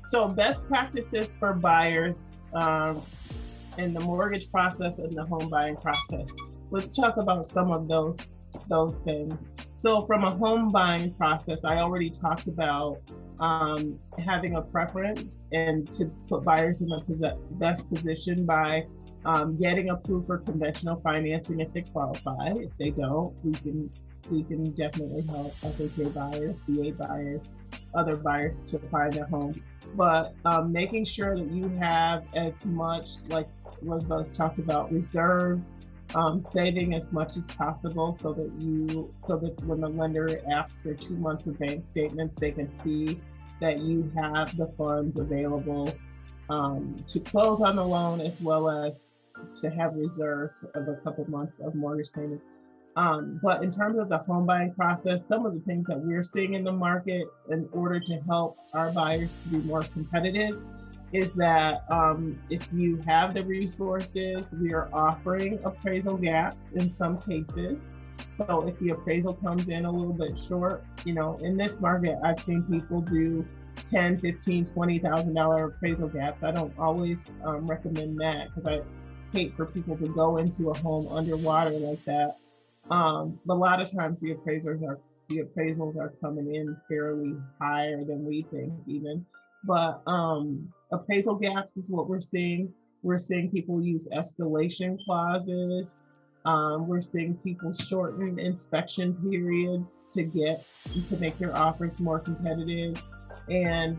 So best practices for buyers in the mortgage process and the home buying process. Let's talk about some of those things. So from a home buying process, I already talked about having a preference and to put buyers in the best position by getting approved for conventional financing if they qualify. If they don't, we can definitely help FHA buyers, VA buyers, other buyers to find a home. But making sure that you have as much, like Rosebud's talked about, reserves, saving as much as possible so that when the lender asks for 2 months of bank statements, they can see that you have the funds available to close on the loan, as well as to have reserves of a couple months of mortgage payments. But in terms of the home buying process, some of the things that we're seeing in the market in order to help our buyers to be more competitive is that if you have the resources, we are offering appraisal gaps in some cases. So if the appraisal comes in a little bit short, in this market, I've seen people do 10, 15, $20,000 appraisal gaps. I don't always recommend that because I hate for people to go into a home underwater like that. But a lot of times the appraisals are coming in fairly higher than we think even. But appraisal gaps is what we're seeing. We're seeing people use escalation clauses. We're seeing people shorten inspection periods to make their offers more competitive. And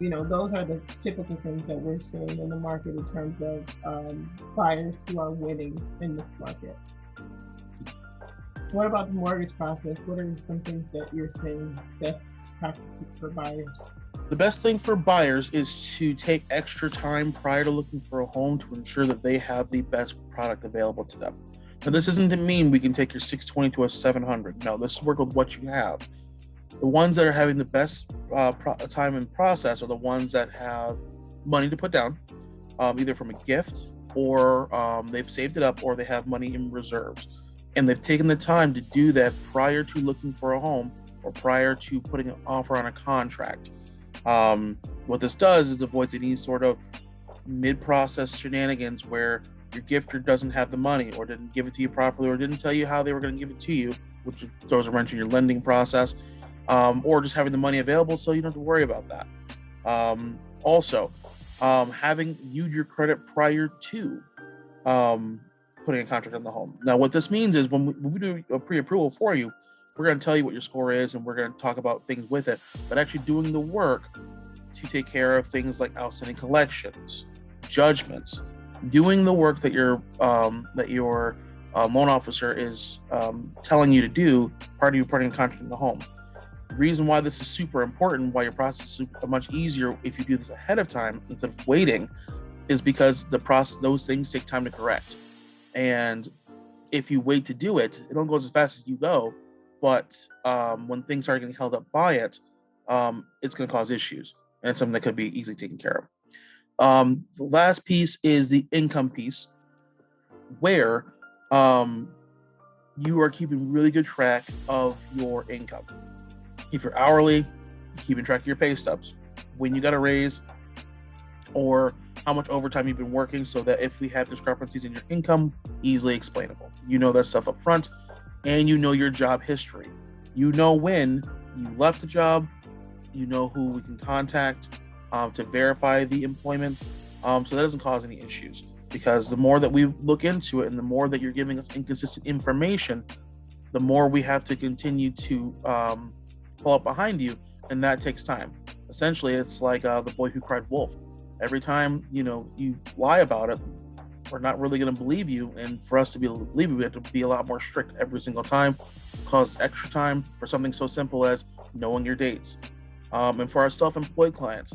those are the typical things that we're seeing in the market in terms of buyers who are winning in this market. What about the mortgage process? What are some things that you're seeing best practices for buyers? The best thing for buyers is to take extra time prior to looking for a home to ensure that they have the best product available to them. Now, this isn't to mean we can take your 620 to a 700. No, this is work with what you have. The ones that are having the best time and process are the ones that have money to put down, either from a gift or they've saved it up or they have money in reserves. And they've taken the time to do that prior to looking for a home or prior to putting an offer on a contract. What this does is avoids any sort of mid-process shenanigans where your gifter doesn't have the money or didn't give it to you properly or didn't tell you how they were going to give it to you, which throws a wrench in your lending process, or just having the money available so you don't have to worry about that. Also, having viewed your credit prior to putting a contract on the home. Now, what this means is when we do a pre-approval for you, we're going to tell you what your score is and we're going to talk about things with it, but actually doing the work to take care of things like outstanding collections, judgments, doing the work that your loan officer is telling you to do prior to you putting a contract in the home. The reason why this is super important, why your process is much easier if you do this ahead of time instead of waiting, is because those things take time to correct. And if you wait to do it, it don't go as fast as you go. But when things are getting held up by it, it's going to cause issues. And it's something that could be easily taken care of. The last piece is the income piece, where you are keeping really good track of your income. If you're hourly, you're keeping track of your pay stubs, when you got a raise, or how much overtime you've been working, so that if we have discrepancies in your income, easily explainable. You know that stuff up front, and you know your job history. You know when you left the job, you know who we can contact to verify the employment, so that doesn't cause any issues. Because the more that we look into it and the more that you're giving us inconsistent information, the more we have to continue to follow up behind you, and that takes time. Essentially, it's like the boy who cried wolf. Every time you lie about it, we're not really going to believe you, and for us to be able to believe you, we have to be a lot more strict every single time. It causes extra time for something so simple as knowing your dates. And for our self-employed clients,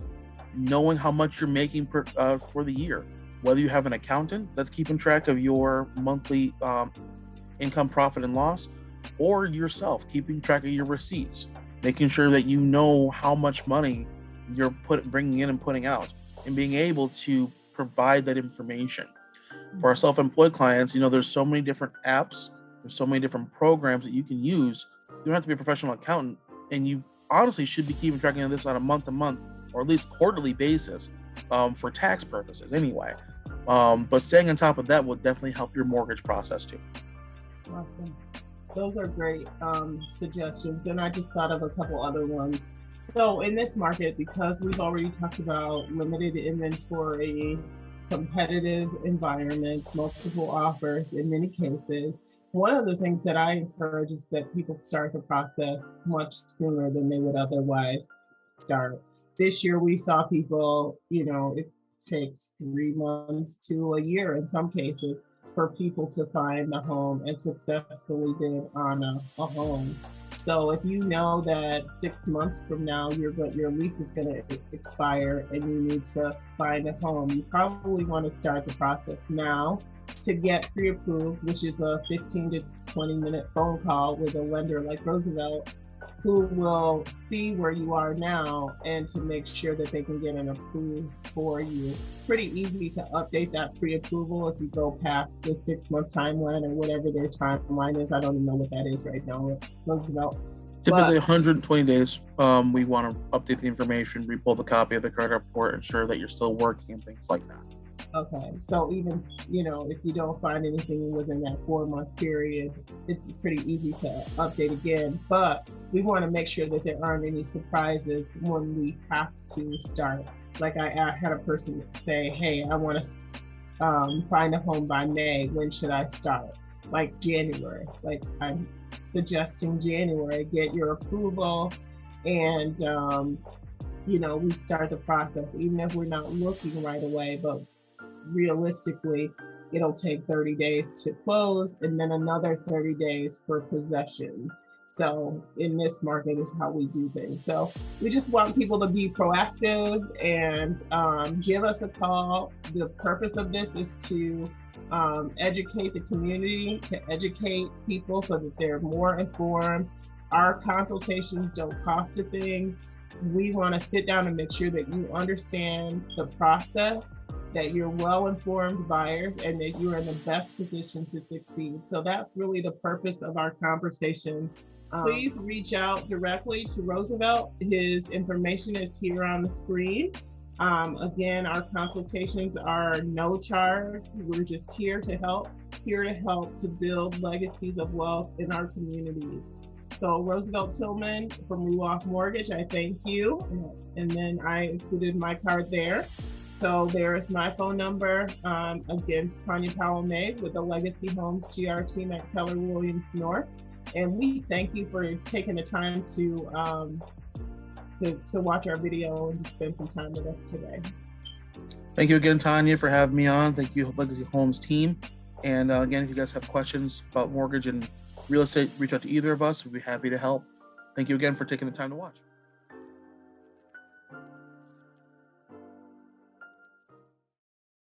knowing how much you're making for the year, whether you have an accountant that's keeping track of your monthly income, profit, and loss, or yourself keeping track of your receipts, making sure that you know how much money you're bringing in and putting out, and being able to provide that information. For our self-employed clients, there's so many different apps, there's so many different programs that you can use. You don't have to be a professional accountant, and you honestly should be keeping track of this on a month-to-month or at least quarterly basis for tax purposes anyway. But staying on top of that will definitely help your mortgage process too. Awesome. Those are great suggestions. And I just thought of a couple other ones. So in this market, because we've already talked about limited inventory, competitive environments, multiple offers in many cases, one of the things that I encourage is that people start the process much sooner than they would otherwise start. This year we saw people, it takes 3 months to a year in some cases for people to find a home and successfully bid on a home. So if you know that 6 months from now your lease is going to expire and you need to find a home, you probably want to start the process now to get pre-approved, which is a 15 to 20-minute phone call with a lender like Roosevelt, who will see where you are now and to make sure that they can get an approved for you. It's pretty easy to update that pre-approval if you go past the 6-month timeline or whatever their timeline is. I don't even know what that is right now with Roosevelt. Typically 120 days. We want to update the information, repull the copy of the credit report, ensure that you're still working and things like that. Okay, so even, if you don't find anything within that 4-month period, it's pretty easy to update again. But we want to make sure that there aren't any surprises when we have to start. Like I had a person say, hey, I want to find a home by May. When should I start? Like January. Like I'm suggesting January, get your approval and, we start the process, even if we're not looking right away, but realistically, it'll take 30 days to close and then another 30 days for possession. So in this market is how we do things. So we just want people to be proactive and give us a call. The purpose of this is to educate the community, to educate people so that they're more informed. Our consultations don't cost a thing. We want to sit down and make sure that you understand the process, that you're well-informed buyers, and that you're in the best position to succeed. So that's really the purpose of our conversation. Please reach out directly to Roosevelt. His information is here on the screen. Again, our consultations are no charge. We're just here to help to build legacies of wealth in our communities. So Roosevelt Tillman from Ruoff Mortgage, I thank you. And then I included my card there. So there is my phone number. Again, Tanya Powell-May with the LegacyHomes GR team at Keller Williams North. And we thank you for taking the time to watch our video and to spend some time with us today. Thank you again, Tanya, for having me on. Thank you, LegacyHomes team. And again, if you guys have questions about mortgage and real estate, reach out to either of us. We'd be happy to help. Thank you again for taking the time to watch.